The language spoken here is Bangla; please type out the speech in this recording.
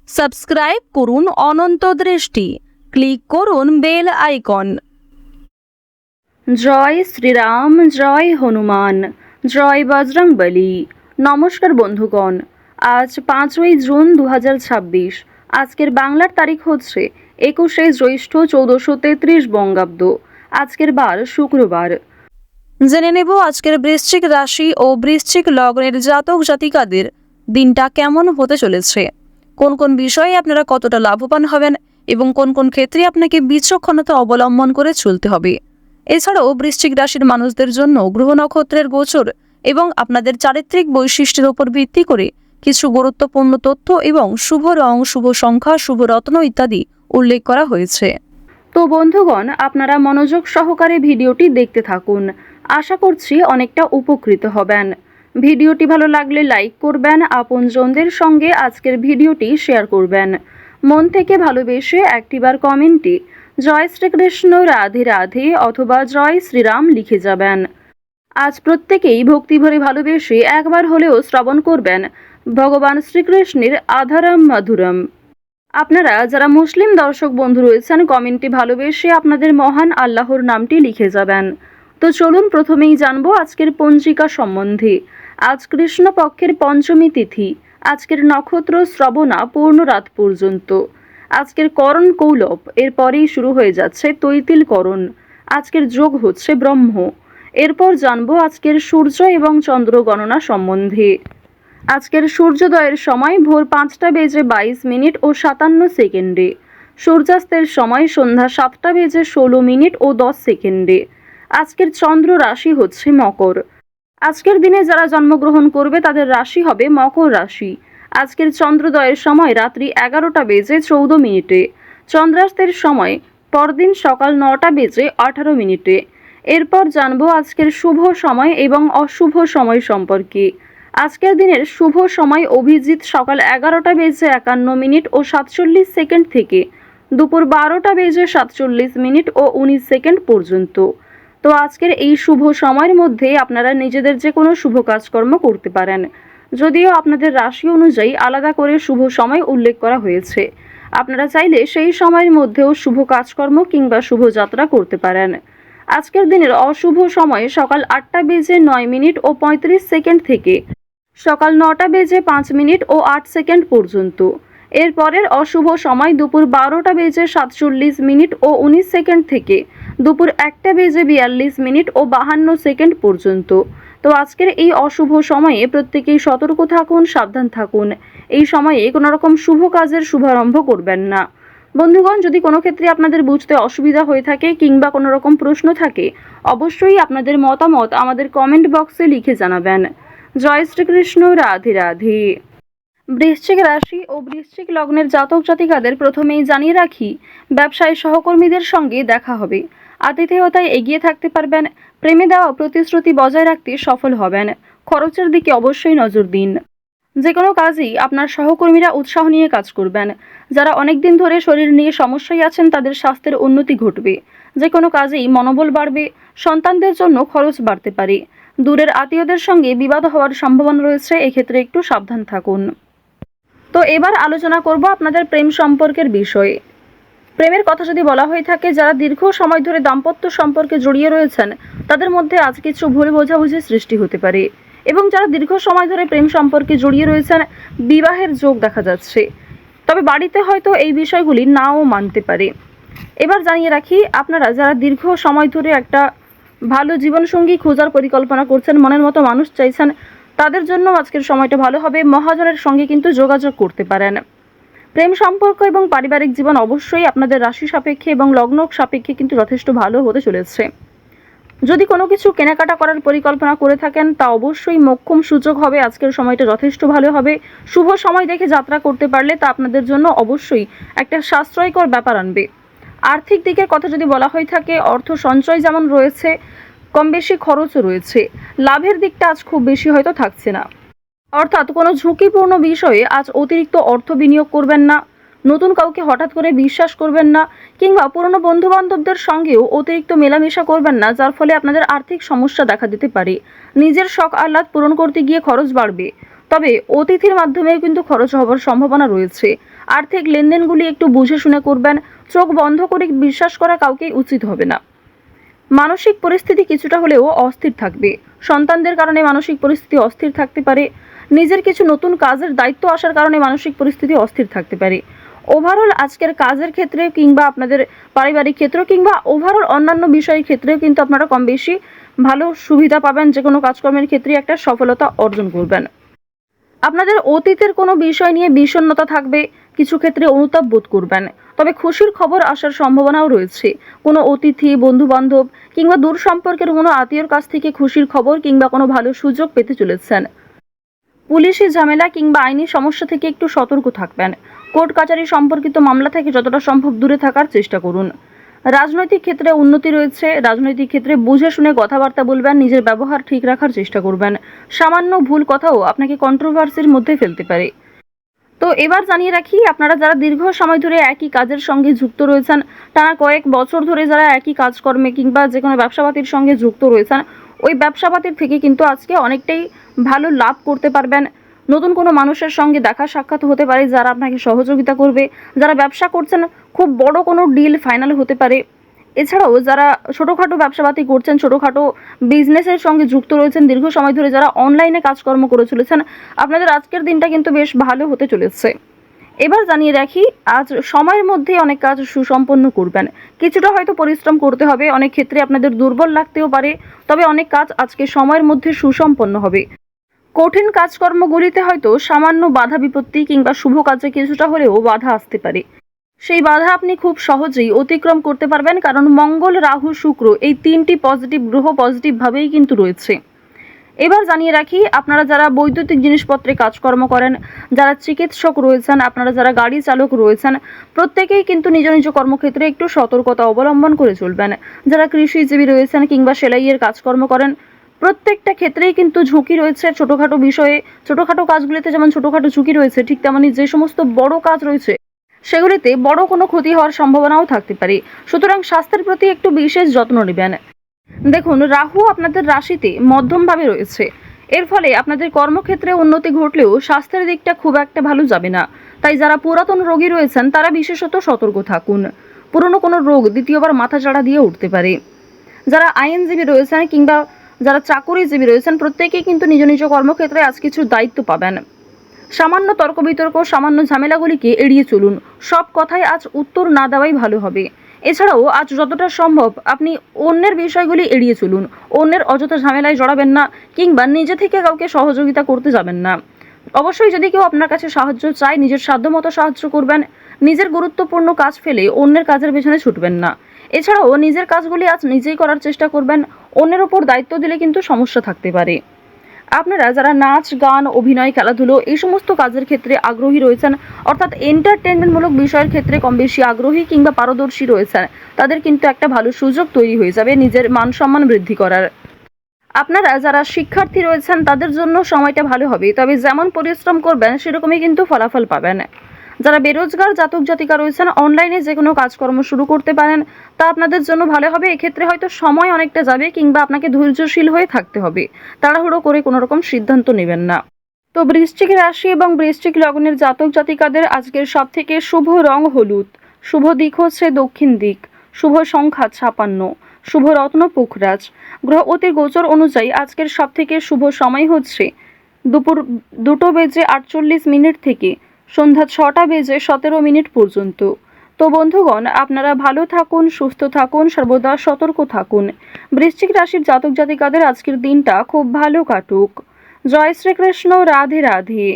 সাবস্ক্রাইব করুন অনন্ত দৃষ্টি, ক্লিক করুন বেল আইকন। জয় শ্রীরাম, জয় হনুমান, জয় বজরংবলী। নমস্কার বন্ধুগণ, আজ 5ই জুন 2026। আজকের বাংলার তারিখ হচ্ছে 21শে জ্যৈষ্ঠ 1433 বঙ্গাব্দ। আজকের বার শুক্রবার। জেনে নেব আজকের বৃশ্চিক রাশি ও বৃশ্চিক লগ্নের জাতক জাতিকাদের দিনটা কেমন হতে চলেছে, কোন কোন বিষয়ে আপনারা কতটা লাভবান হবেন এবং কোন কোন ক্ষেত্রে আপনাকে বিচক্ষণতা অবলম্বন করে চলতে হবে। এছাড়াও বৃশ্চিক রাশির মানুষদের জন্য গ্রহ নক্ষত্রের গোচর এবং আপনাদের চারিত্রিক বৈশিষ্ট্যের উপর ভিত্তি করে কিছু গুরুত্বপূর্ণ তথ্য এবং শুভ রং, শুভ সংখ্যা, শুভ রত্ন ইত্যাদি উল্লেখ করা হয়েছে। তো বন্ধুগণ, আপনারা মনোযোগ সহকারে ভিডিওটি দেখতে থাকুন। আশা করছি অনেকটা উপকৃত হবেন। ভিডিওটি ভালো লাগলে লাইক করবেন, আপনজনদের সঙ্গে আজকের ভিডিওটি শেয়ার করবেন। মন থেকে ভালোবেসে একটিবার কমেন্টে জয় শ্রীকৃষ্ণ, রাধে রাধে অথবা জয় শ্রীরাম লিখে যাবেন। আজ প্রত্যেকেই ভক্তিভরে ভালোবেসে একবার হলেও শ্রবণ করবেন ভগবান শ্রীকৃষ্ণের আধারাম মাধুরম। আপনারা যারা মুসলিম দর্শক বন্ধু রয়েছেন, কমেন্টে ভালোবেসে আপনাদের মহান আল্লাহর নামটি লিখে যাবেন। তো চলুন প্রথমেই জানবো আজকের পঞ্জিকা সম্বন্ধে। আজ কৃষ্ণপক্ষের পঞ্চমী তিথি। আজকের নক্ষত্র শ্রবণা পূর্ণ রাত পর্যন্ত। আজকের করণ কৌলভ, এরপরেই শুরু হয়ে যাচ্ছে তৈতিল করণ। আজকের যোগ হচ্ছে ব্রহ্ম। এরপর জানবো আজকের সূর্য এবং চন্দ্র গণনা সম্বন্ধে। আজকের সূর্যোদয়ের সময় ভোর 5টা বেজে 22 মিনিট ও 57 সেকেন্ডে। সূর্যাস্তের সময় সন্ধ্যা 7টা বেজে 16 মিনিট ও 10 সেকেন্ডে। আজকের চন্দ্র রাশি হচ্ছে মকর। আজকের দিনে যারা জন্মগ্রহণ করবে তাদের রাশি হবে মকর রাশি। আজকের চন্দ্রোদয়ের সময় রাত্রি 11টা বেজে 14 মিনিটে। চন্দ্রাস্তের সময় পরদিন সকাল 9টা বেজে 18 মিনিটে। এরপর জানবো আজকের শুভ সময় এবং অশুভ সময় সম্পর্কে। আজকের দিনের শুভ সময় অভিজিৎ সকাল 11টা বেজে 51 মিনিট ও 47 সেকেন্ড থেকে দুপুর 12টা বেজে 47 মিনিট ও 19 সেকেন্ড পর্যন্ত। তো আজকের এই শুভ সময়ের মধ্যে আপনারা নিজেদের যে কোনো শুভ কাজকর্ম করতে পারেন, যদিও আপনাদের রাশি অনুযায়ী আলাদা করে শুভ সময় উল্লেখ করা হয়েছে। আপনারা চাইলে সেই সময়ের মধ্যেও শুভ কাজকর্ম কিংবা শুভযাত্রা করতে পারেন। আজকের দিনের অশুভ সময় সকাল 8টা বেজে 9 মিনিট ও 35 সেকেন্ড থেকে সকাল 9টা বেজে 5 মিনিট ও 8 সেকেন্ড পর্যন্ত। এরপরের অশুভ সময় দুপুর 12টা বেজে 47 মিনিট ও 19 সেকেন্ড থেকে দুপুর 1টা বেজে 42 মিনিট ও 52 সেকেন্ড পর্যন্ত। তো আজকের এই অশুভ সময়ে প্রত্যেকেই সতর্ক থাকুন, সাবধান থাকুন। এই সময়ে কোনো রকম শুভ কাজের শুভারম্ভ করবেন না। বন্ধুগণ, যদি কোনো ক্ষেত্রে আপনাদের বুঝতে অসুবিধা হয়ে থাকে কিংবা কোনো রকম প্রশ্ন থাকে, অবশ্যই আপনাদের মতামত আমাদের কমেন্ট বক্সে লিখে জানাবেন। জয় শ্রীকৃষ্ণ, রাধে রাধে। বৃশ্চিক রাশি ও বৃশ্চিক লগ্নের জাতক জাতিকাদের প্রথমেই জানিয়ে রাখি, ব্যবসায় সহকর্মীদের সঙ্গে দেখা হবে। আতিথেয়তায় এগিয়ে থাকতে পারবেন। প্রেমে দেওয়া প্রতিশ্রুতি বজায় রাখতে সফল হবেন। খরচের দিকে অবশ্যই নজর দিন। যে কোনো কাজেই আপনার সহকর্মীরা উৎসাহ নিয়ে কাজ করবেন। যারা অনেকদিন ধরে শরীর নিয়ে সমস্যায় আছেন তাদের স্বাস্থ্যের উন্নতি ঘটবে। যে কোনো কাজেই মনোবল বাড়বে। সন্তানদের জন্য খরচ বাড়তে পারে। দূরের আত্মীয়দের সঙ্গে বিবাদ হওয়ার সম্ভাবনা রয়েছে, এক্ষেত্রে একটু সাবধান থাকুন। তো এবার আলোচনা করব আপনাদের প্রেম সম্পর্কের বিষয়ে। প্রেমের কথা যদি বলা হয়ে থাকে, যারা দীর্ঘ সময় ধরে দাম্পত্য সম্পর্কে জড়িয়ে রয়েছেন তাদের মধ্যে আজ কিছু ভুল বোঝাবুঝি সৃষ্টি হতে পারে, এবং যারা দীর্ঘ সময় ধরে প্রেম সম্পর্কে জড়িয়ে রয়েছেন বিবাহের যোগ দেখা যাচ্ছে। তবে বাড়িতে হয়তো এই বিষয়গুলি নাও মানতে পারে। এবার জানিয়ে রাখি, আপনারা যারা দীর্ঘ সময় ধরে একটা ভালো জীবনসঙ্গী খোঁজার পরিকল্পনা করছেন, মনের মতো মানুষ চাইছেন, তাদের জন্য আজকের সময়টা ভালো হবে। মহাজনের সঙ্গে কিন্তু যোগাযোগ করতে পারেন। প্রেম সম্পর্ক এবং পারিবারিক জীবন অবশ্যই আপনাদের রাশি সাপেক্ষে এবং লগ্ন সাপেক্ষে কিন্তু যথেষ্ট ভালো হতে চলেছে। যদি কোনো কিছু কেনাকাটা করার পরিকল্পনা করে থাকেন তা অবশ্যই মোক্ষম সুযোগ হবে। আজকের সময়টা যথেষ্ট ভালো হবে। শুভ সময় দেখে যাত্রা করতে পারলে তা আপনাদের জন্য অবশ্যই একটা সাশ্রয়কর ব্যাপার আনবে। আর্থিক দিকের কথা যদি বলা হয়ে থাকে, অর্থ সঞ্চয় যেমন রয়েছে, কম বেশি খরচও রয়েছে। লাভের দিকটা আজ খুব বেশি হয়তো থাকছে না। অর্থাৎ কোনো ঝুঁকিপূর্ণ বিষয়ে আজ অতিরিক্ত অর্থ বিনিয়োগ করবেন না। নতুন কাউকে হঠাৎ করে বিশ্বাস করবেন না, কিংবা পুরনো বন্ধুবান্ধবদের সঙ্গেও অতিরিক্ত মেলামেশা করবেন না, যার ফলে আপনাদের আর্থিক সমস্যা দেখা দিতে পারে। নিজের শখ আহ্লাদ পূরণ করতে গিয়ে খরচ বাড়বে। তবে অতিথির মাধ্যমেও কিন্তু খরচ হওয়ার সম্ভাবনা রয়েছে। আর্থিক লেনদেনগুলি একটু বুঝে শুনে করবেন। চোখ বন্ধ করে বিশ্বাস করা কাউকেই উচিত হবে না। মানসিক পরিস্থিতি কিছুটা হলেও অস্থির থাকবে। সন্তানদের কারণে মানসিক পরিস্থিতি অস্থির থাকতে পারে। নিজের কিছু নতুন কাজের দায়িত্ব আসার কারণে মানসিক পরিস্থিতি অস্থির থাকতে পারে। ওভারঅল আজকের কাজের ক্ষেত্রে কিংবা আপনাদের পারিবারিক ক্ষেত্র কিংবা ওভারঅল অন্যান্য বিষয়ের ক্ষেত্রেও কিন্তু আপনারা কম বেশি ভালো সুবিধা পাবেন। যে কোনো কাজকর্মের ক্ষেত্রে একটা সফলতা অর্জন করবেন। আপনাদের অতীতের কোনো বিষয় নিয়ে বিষণ্ণতা থাকবে, কিছু ক্ষেত্রে অনুতাপ বোধ করবেন। তবে খুশির খবর আসার সম্ভাবনাও রয়েছে। কোনো অতিথি, বন্ধু বান্ধব কিংবা দূর সম্পর্কের কোনো আত্মীয়র কাছ থেকে খুশির খবর কিংবা কোনো ভালো সুযোগ পেতে চলেছেন। পুলিশি ঝামেলা কিংবা আইনি সমস্যা থেকে একটু সতর্ক থাকবেন। কোর্ট কাচারি সম্পর্কিত মামলা থেকে যতটা সম্ভব দূরে থাকার চেষ্টা করুন। রাজনৈতিক ক্ষেত্রে উন্নতি রয়েছে। রাজনৈতিক ক্ষেত্রে বুঝে শুনে কথাবার্তা বলবেন, নিজের ব্যবহার ঠিক রাখার চেষ্টা করবেন। সামান্য ভুল কথাও আপনাকে কন্ট্রোভার্সির মধ্যে ফেলতে পারে। তো এবার জানিয়ে রাখি, আপনারা যারা দীর্ঘ সময় ধরে একই কাজের সঙ্গে যুক্ত রয়েছেন, টানা কয়েক বছর ধরে যারা একই কাজকর্মে কিংবা যে কোনো ব্যবসাপাতির সঙ্গে যুক্ত রয়েছেন, ওই ব্যবসাপাতির থেকে কিন্তু আজকে অনেকটাই ভালো লাভ করতে পারবেন। নতুন কোনো মানুষের সঙ্গে দেখা সাক্ষাৎ হতে পারে যারা আপনাকে সহযোগিতা করবে। যারা ব্যবসা করছেন, খুব বড় কোনো ডিল ফাইনাল হতে পারে। এছাড়াও যারা ছোটোখাটো ব্যবসাপাতি করছেন, ছোটোখাটো বিজনেসের সঙ্গে যুক্ত রয়েছেন, দীর্ঘ সময় ধরে যারা অনলাইনে কাজকর্ম করে চলেছেন, আপনাদের আজকের দিনটা কিন্তু বেশ ভালো হতে চলেছে। এবার জানিয়ে রাখি, আজ সময়ের মধ্যেই অনেক কাজ সুসম্পন্ন করবেন। কিছুটা হয়তো পরিশ্রম করতে হবে, অনেক ক্ষেত্রে আপনাদের দুর্বল লাগতেও পারে, তবে অনেক কাজ আজকে সময়ের মধ্যে সুসম্পন্ন হবে। কঠিন কাজকর্মগুলিতে হয়তো সামান্য বাধা বিপত্তি কিংবা শুভ কাজে কিছুটা হলেও বাধা আসতে পারে। সেই বাধা আপনি খুব সহজেই অতিক্রম করতে পারবেন, কারণ মঙ্গল, রাহু, শুক্র এই তিনটি পজিটিভ গ্রহ পজিটিভভাবেই কিন্তু রয়েছে। এবার জানিয়ে রাখি, আপনারা যারা বৈদ্যুতিক জিনিসপত্রে কাজকর্ম করেন, যারা চিকিৎসক রয়েছেন, আপনারা যারা গাড়ি চালক রয়েছেন, প্রত্যেকেই কিন্তু নিজ নিজ কর্মক্ষেত্রে একটু সতর্কতা অবলম্বন করে চলবেন। যারা কৃষিজীবী রয়েছেন কিংবা সেলাইয়ের কাজকর্ম করেন, প্রত্যেকটা ক্ষেত্রেই কিন্তু ঝুঁকি রয়েছে। ছোটোখাটো বিষয়ে, ছোটোখাটো কাজগুলিতে যেমন ছোটোখাটো ঝুঁকি রয়েছে, ঠিক তেমনই যে সমস্ত বড় কাজ রয়েছে সেগুলিতে বড় কোনো ক্ষতি হওয়ার সম্ভাবনাও থাকতে পারে। সুতরাং স্বাস্থ্যের প্রতি একটু বিশেষ যত্ন নেবেন। দেখুন, রাহু আপনাদের রাশিতে মধ্যমভাবে রয়েছে। এর ফলে আপনাদের কর্মক্ষেত্রে উন্নতি ঘটলেও স্বাস্থ্যের দিকটা খুব একটা ভালো যাবে না। তাই যারা পুরাতন রোগী রয়েছেন তারা বিশেষত সতর্ক থাকুন। পুরনো কোনো রোগ দ্বিতীয়বার মাথাচাড়া দিয়ে উঠতে পারে। যারা আইনজীবী রয়েছেন কিংবা যারা চাকুরিজীবী রয়েছেন, প্রত্যেকেই কিন্তু নিজ নিজ কর্মক্ষেত্রে আজ কিছু দায়িত্ব পাবেন। সামান্য তর্ক বিতর্ক, সামান্য ঝামেলাগুলিকে এড়িয়ে চলুন। সব কথায় আজ উত্তর না দেওয়াই ভালো হবে। এছাড়াও আজ যতটা সম্ভব আপনি অন্যের বিষয়গুলি এড়িয়ে চলুন। অন্যের অযথা ঝামেলায় জড়াবেন না কিংবা নিজে থেকে কাউকে সহযোগিতা করতে যাবেন না। অবশ্যই যদি কেউ আপনার কাছে সাহায্য চায়, নিজের সাধ্যমতো সাহায্য করবেন। নিজের গুরুত্বপূর্ণ কাজ ফেলে অন্যের কাজের পেছনে ছুটবেন না। এছাড়াও নিজের কাজগুলি আজ নিজেই করার চেষ্টা করবেন। অন্যের ওপর দায়িত্ব দিলে কিন্তু সমস্যা থাকতে পারে। আপনারা যারা নাচ, গান, অভিনয়, খেলাধুলো এই সমস্ত কাজের ক্ষেত্রে আগ্রহী রয়েছেন, অর্থাৎ এন্টারটেনমেন্টমূলক বিষয়ের ক্ষেত্রে কম বেশি আগ্রহী কিংবা পারদর্শী রয়েছেন, তাদের কিন্তু একটা ভালো সুযোগ তৈরি হয়ে যাবে নিজের মান সম্মান বৃদ্ধি করার। আপনারা যারা শিক্ষার্থী রয়েছেন তাদের জন্য সময়টা ভালো হবে, তবে যেমন পরিশ্রম করবেন সেরকমই কিন্তু ফলাফল পাবেন। যারা বেরোজগার জাতক জাতিকা রয়েছেন, অনলাইনে যে কোনো কাজকর্ম শুরু করতে পারেন, তা আপনাদের জন্য ভালো হবে। এক্ষেত্রে হয়তো সময় অনেকটা যাবে কিংবা আপনাকে ধৈর্যশীল হয়ে থাকতে হবে। তাড়াহুড়ো করে কোনো রকম সিদ্ধান্ত নেবেন না। তো বৃশ্চিক রাশি এবং বৃশ্চিক লগ্নের জাতক জাতিকাদের আজকের সবথেকে শুভ রং হলুদ, শুভ দিক হচ্ছে দক্ষিণ দিক, শুভ সংখ্যা 56, শুভ রত্ন পুখরাজ। গ্রহ অতির গোচর অনুযায়ী আজকের সবথেকে শুভ সময় হচ্ছে দুপুর 2:48 থেকে সন্ধ্যা 6:17 পর্যন্ত। তো বন্ধুগণ, আপনারা ভালো থাকুন, সুস্থ থাকুন, সর্বদা সতর্ক থাকুন। বৃশ্চিক রাশির জাতক জাতিকাদের আজকের দিনটা খুব ভালো কাটুক। জয় শ্রীকৃষ্ণ। রাধে রাধে।